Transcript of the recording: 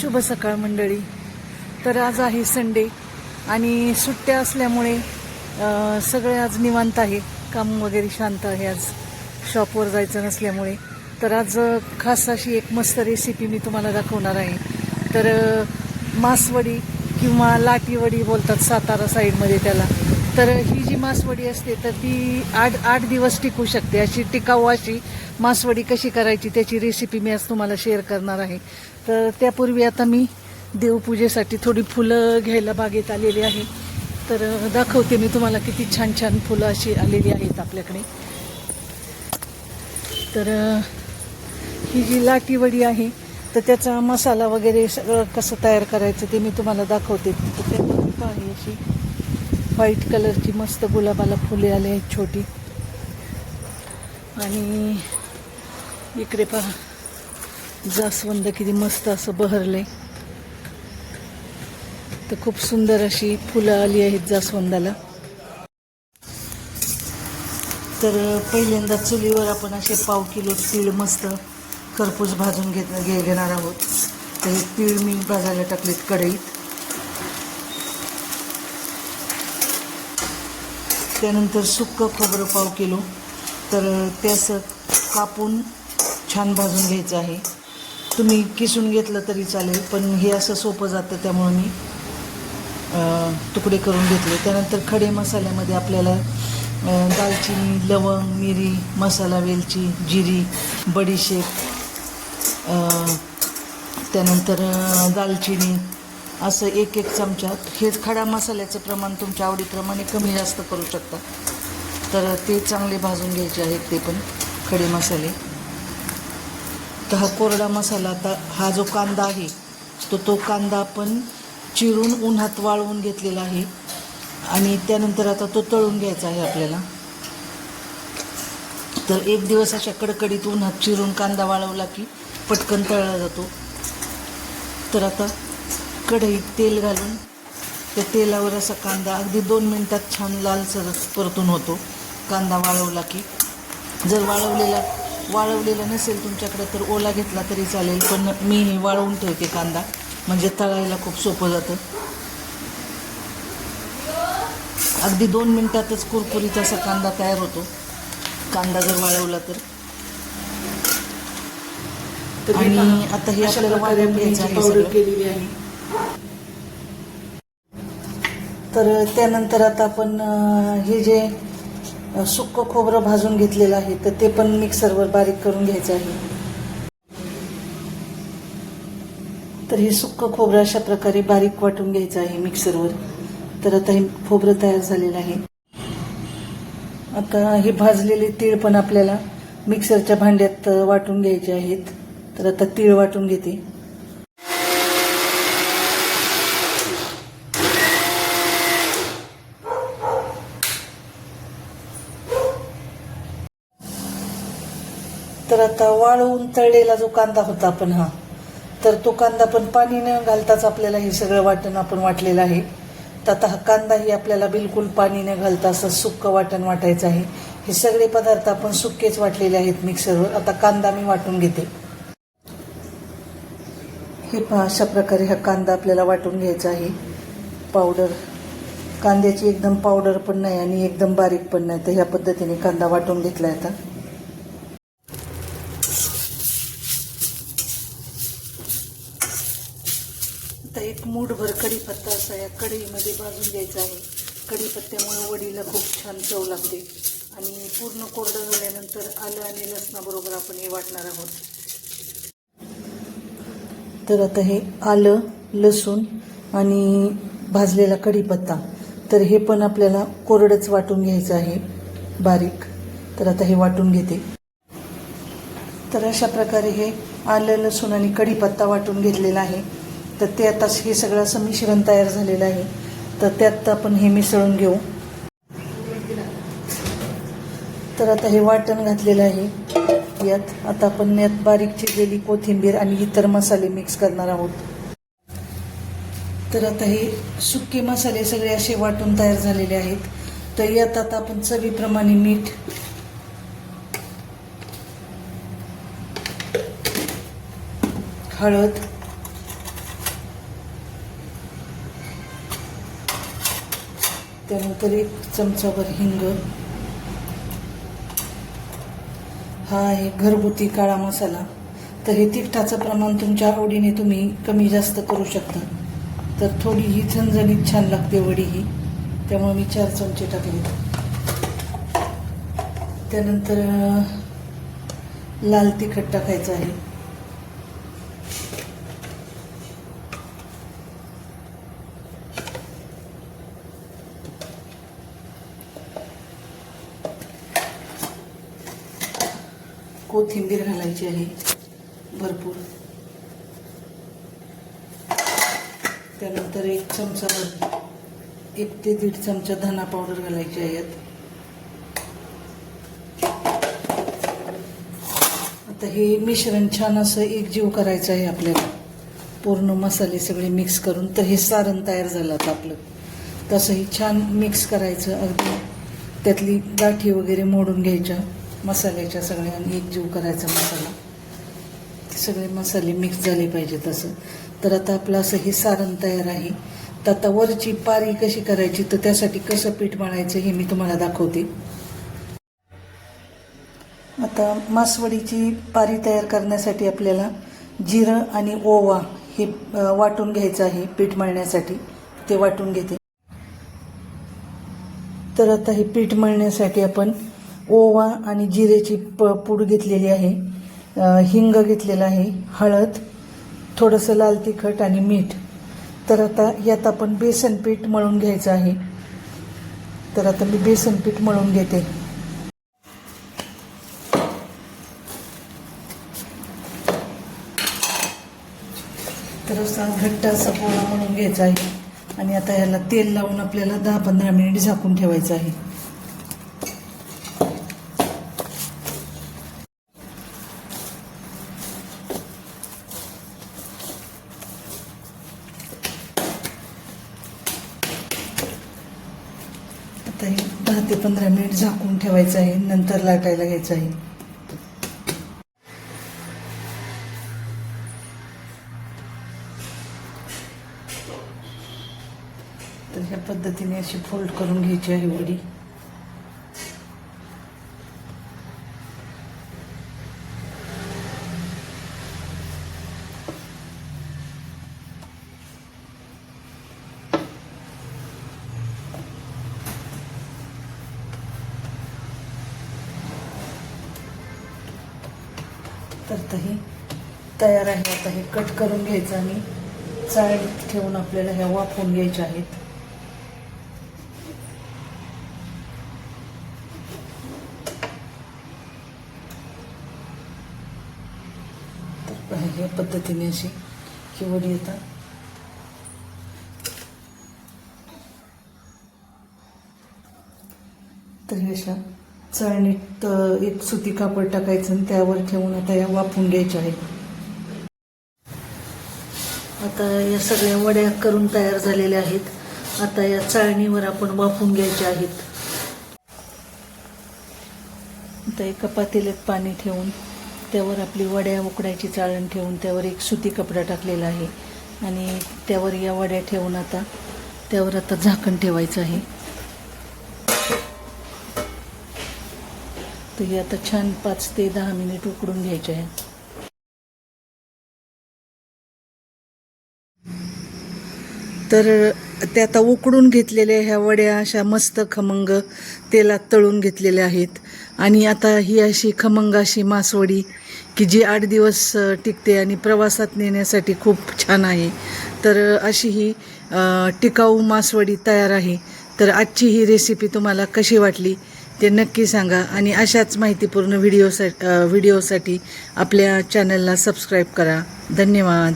शुभ सकाळ मंडळी. तर आज आहे संडे आणि सुट्ट्या असल्यामुळे सगळे आज निवांत आहे. काम वगैरे शांत आहे. आज शॉपवर जायचं नसल्यामुळे तर आज खास अशी एक मस्त रेसिपी मी तुम्हाला दाखवणार आहे. तर मासवडी किंवा लाटीवडी बोलतात सातारा साईडमध्ये त्याला. तर ही जी मासवडी असते तर ती आठ दिवस टिकू शकते. अशी टिकाऊ अशी मासवडी कशी करायची त्याची रेसिपी मी आज तुम्हाला शेअर करणार आहे. तर त्यापूर्वी आता मी देवपूजेसाठी थोडी फुलं घ्यायला बागेत आलेली आहे. तर दाखवते मी तुम्हाला किती छान छान फुलं अशी आलेली आहेत आपल्याकडे. तर ही जी लाटीवडी आहे तर त्याचा मसाला वगैरे सगळं कसं तयार करायचं ते मी तुम्हाला दाखवते. तर त्यात आहे अशी व्हाईट कलरची मस्त गुलाबाला फुले आले आहेत छोटी. आणि इकडे पहा जास्वंद किती मस्त असं बहरलंय. तर खूप सुंदर अशी फुलं आली आहेत जास्वंदाला. तर पहिल्यांदा चुलीवर आपण असे पाव किलो तीळ मस्त खरपूस भाजून घेणार आहोत. तर हे तीळ मी भाजायला टाकलेत कढईत. त्यानंतर सुक्कं खोबरं पाव किलो. तर ते असं कापून छान भाजून घ्यायचं आहे. तुम्ही किसून घेतलं तरी चालेल पण हे असं सोपं जातं त्यामुळे मी तुकडे करून घेतले. त्यानंतर खडे मसाल्यामध्ये आपल्याला दालचिनी, लवंग, मिरी, मसाला वेलची, जिरी, बडीशेप, त्यानंतर दालचिनी असं एक चमचा. हेच खडा मसाल्याचं प्रमाण तुमच्या आवडीप्रमाणे कमी जास्त करू शकता. तर ते चांगले भाजून घ्यायचे आहेत ते पण खडे मसाले. तर हा कोरडा मसाला. आता हा जो कांदा आहे तो कांदा आपण चिरून उन्हात वाळवून घेतलेला आहे आणि त्यानंतर आता तो तळून घ्यायचा आहे आपल्याला. तर एक दिवस अशा कडकडीत उन्हात चिरून कांदा वाळवला की पटकन तळला जातो. तर आता कढईत तेल घालून त्या तेलावर असा कांदा अगदी 2 मिनिटात छान लालसर परतून होतो कांदा वाळवला की. जर वाळवलेला नसेल तुमच्याकडे तर ओला घेतला तरी चालेल, पण मी हे वाळवून ठेवते कांदा म्हणजे तळायला खूप सोपं जातं. अगदी 2 मिनिटातच कुरकुरीत असा कांदा तयार होतो कांदा जर वाळवला तर. आणि आता हे आपल्याला वाळवून घ्यायचं आहे सगळं. तर त्यानंतर आता आपण हे जे सुक्कं खोबरं भाजून घेतलेलं आहे तर ते पण मिक्सरवर बारीक करून घ्यायचं आहे. तर हे सुक्कं खोबरं अशा प्रकारे बारीक वाटून घ्यायचं आहे मिक्सरवर. तर आता हे खोबरं तयार झालेलं आहे. आता हे भाजलेले तीळ पण आपल्याला मिक्सरच्या भांड्यात वाटून घ्यायचे आहेत. तर आता तीळ वाटून घेते. तर आता वाळवून तळलेला जो कांदा होता आपण तर तो कांदा पण पाणी न घालताच आपल्याला हे सगळं वाटण आपण वाटलेलं आहे. तर आता हा कांदाही आपल्याला बिलकुल पाणी न घालता असं सुक्कं वाटण वाटायचं आहे. हे सगळे पदार्थ आपण सुक्केच वाटलेले आहेत मिक्सरवर. आता कांदा मी वाटून घेते. हे पहा अशा प्रकारे हा कांदा आपल्याला वाटून घ्यायचा आहे. पावडर कांद्याची एकदम पावडर पण नाही आणि एकदम बारीक पण नाही. तर ह्या पद्धतीने कांदा वाटून घेतला आता. आता एक मूठभर कढीपत्ता असा या कढईमध्ये भाजून घ्यायचा आहे. कढीपत्त्यामुळे वडीला खूप छान चव लागते. आणि पूर्ण कोरडं झाल्यानंतर आलं आणि लसणाबरोबर आपण हे वाटणार आहोत. तर आता हे आलं, लसूण आणि भाजलेला कढीपत्ता तर हे पण आपल्याला कोरडंच वाटून घ्यायचं आहे बारीक. तर आता हे वाटून घेते. तर अशा प्रकारे हे आलं, लसूण आणि कढीपत्ता वाटून घेतलेला आहे. तर ते आता हे सगळं असं मिश्रण तयार झालेलं आहे. तर त्यात आपण हे मिसळून घेऊ. तर आता हे वाटण घातलेलं आहे यात. आता आपण यात बारीक चिरलेली कोथिंबीर आणि इतर मसाले मिक्स करणार आहोत. तर आता हे सुके मसाले सगळे असे वाटून तयार झालेले आहेत. तर यात आता आपण चवीप्रमाणे मीठ, हळद त्यानंतर 1 चमचाभर हिंग, हा आहे घरगुती काळा मसाला. तर हे तिखटाचं प्रमाण तुमच्या आवडीने तुम्ही कमी जास्त करू शकता. तर थोडी ही झणझणीत छान लागते वडी ही, त्यामुळे मी 4 चमचे टाकले. त्यानंतर लाल तिखट टाकायचं आहे. कोथिंबीर घालायची आहे भरपूर. त्यानंतर 1 चमचाभर 1 ते 1.5 चमचा धना पावडर घालायची आहे यात. आता हे मिश्रण छान असं एकजीव करायचं आहे आपल्याला, पूर्ण मसाले सगळे मिक्स करून. तर हे सारण तयार झालं आता आपलं. तसंही छान मिक्स करायचं, अगदी त्यातली गाठी वगैरे मोडून घ्यायच्या मसाल्याच्या सगळ्या आणि एकजीव करायचा मसाला. सगळे मसाले मिक्स झाले पाहिजे तसं. तर आता आपलं असं हे सारण तयार आहे. तर आता वरची पारी कशी करायची, तर त्यासाठी कसं पीठ मळायचं हे मी तुम्हाला दाखवते. आता मासवडीची पारी तयार करण्यासाठी आपल्याला जिरं आणि ओवा हे वाटून घ्यायचं आहे पीठ मळण्यासाठी. ते वाटून घेते. तर आता हे पीठ मळण्यासाठी आपण ओवा आणि जिरेची पूड घेतलेली आहे, हिंग घेतलेला आहे, हळद, थोडंसं लाल तिखट आणि मीठ. तर आता यात आपण बेसन पीठ मळून घ्यायचं आहे. तर आता मी बेसन पीठ मळून घेते. तर असा घट्ट असा गोळा मळून घ्यायचा आहे आणि आता याला तेल लावून आपल्याला 10-15 मिनिट झाकून ठेवायचं आहे. आता हे 10 ते 15 मिनिट झाकून ठेवायचं आहे, नंतर लाटायला घ्यायचं आहे. तर ह्या पद्धतीने अशी फोल्ड करून घ्यायची आहे वडी. तर हे तयार आहे. आता हे कट करून घ्यायचं आणि चाळणीत ठेवून आपल्याला ह्या वाफवून घ्यायच्या आहेत. तर ह्या पद्धतीने अशी ही वडी येतात. तर हे अशा चाळणीत एक सुती कापड टाकायचं आणि त्यावर ठेवून आता या वाफवून घ्यायच्या आहेत. आता या सगळ्या वड्या करून तयार झालेल्या आहेत. आता या चाळणीवर आपण वाफवून घ्यायच्या आहेत. आता एका पातेल्यात पाणी ठेवून त्यावर आपली वड्या उकडायची चाळण ठेवून त्यावर एक सुती कपडा टाकलेला आहे आणि त्यावर या वड्या ठेवून आता त्यावर आता झाकण ठेवायचं आहे. तर हे आता छान 5 ते 10 मिनिट उकडून घ्यायचे आहे. तर त्या आता उकडून घेतलेल्या ह्या वड्या अशा मस्त खमंग तेलात तळून घेतलेल्या आहेत. आणि आता ही अशी खमंग अशी मासवडी की जी 8 दिवस टिकते आणि प्रवासात नेण्यासाठी खूप छान आहे. तर अशी ही टिकाऊ मासवडी तयार आहे. तर आजची ही रेसिपी तुम्हाला कशी वाटली ते नक्की सांगा आणि अशाच माहितीपूर्ण व्हिडिओसाठी आपल्या चॅनलला सबस्क्राईब करा. धन्यवाद.